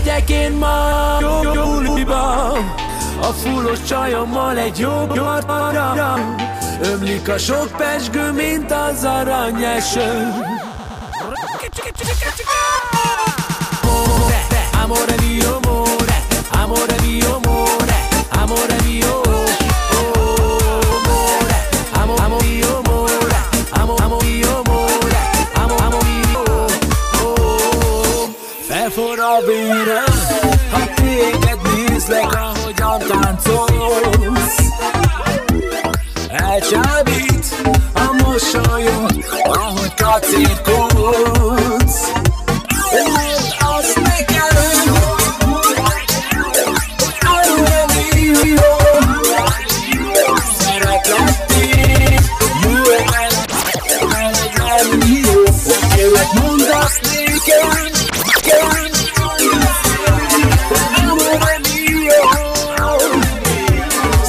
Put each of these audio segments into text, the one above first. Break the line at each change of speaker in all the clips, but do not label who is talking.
Elmegyek én ma buliba, a fullos csajommal egy jó arra. Ömlik a sok pezsgő, mint az aranyeső. Amore mio, amore, amore mio, amore, amore mio, amore, amo mio, amore, amo mio, amore, amo mio. Felforr a vérem, ha téged nézlek, ahogyan táncolsz. Elcsábít a mosolyod, ahogy kacérkodsz. Azt nekem, amore mio, szeretlek téged, jó veled lenni jó. Kérlek, mondd azt nékem, amore mio,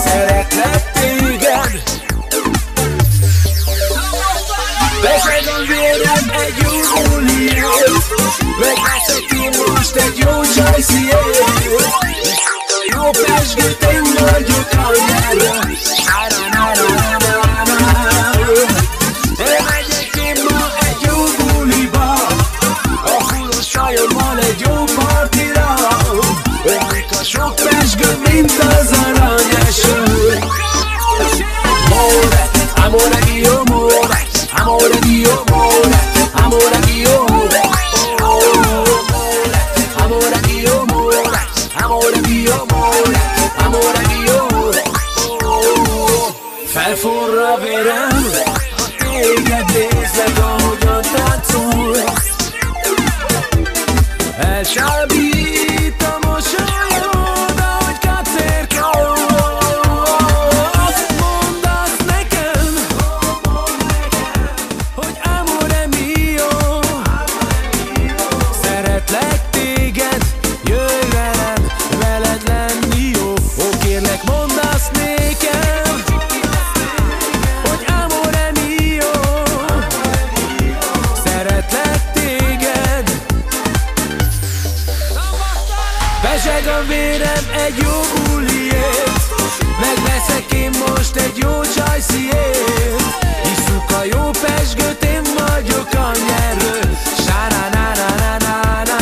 szeretlek téged. Bezeg a vérem egy jó buliért, megveszek én most egy jó csajsziért. Jó pezsgőt én vagyok a nyerre. Elmegyek én ma egy jó buliba, a fullos csajommal egy jó partira. Ömlik a sok pezsgő, mint az aranyeső. Amore, amore mio, amore, amore mio, amore, amore mio, amore, amore mio, amore, amore mio, amore, amore mio. Felforr a vérem, ha téged nézlek, ahogyan táncolsz. Elcsábít a mosolyod, ahogy kacérkodsz. Mondd azt nekem, hogy amore mio, szeretlek téged, jöjj velem, veled lenni jó. Ó, kérlek, mondd azt nékem, hogy amore mio, szeretlek téged. Bezseg a vérem egy jó buliért, megveszek én most egy jó csajsziért. Isszuk a jó pezsgőt, én vagyok a nyerő. Sa-na-na-na-na-na-na.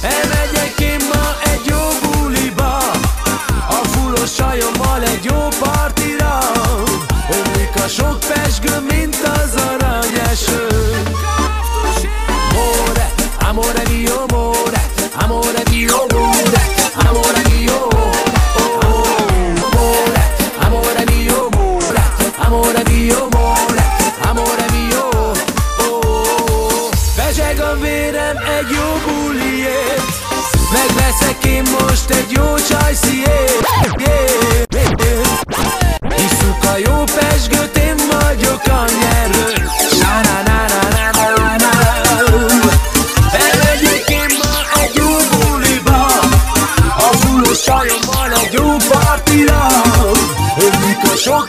Elmegyek én ma egy jó buliba, a fullos csajommal egy jó partira. Ömlik a sok pezsgő, mint az aranyeső. Amore, amore mio, amore, amore mio, amore, amore mio, amore, amore mio, amore, amore mio, amore, amore mio. Bezseg a vérem egy jó buliért, megveszek én most egy jó csajsziért. Isszuk a jó pezsgőt, én vagyok a nyerő. Sa-na-na-na-na-na-na. Elmegyek én ma egy jó buliba, a fullos csajommal egy jó partira. Ömlik a sok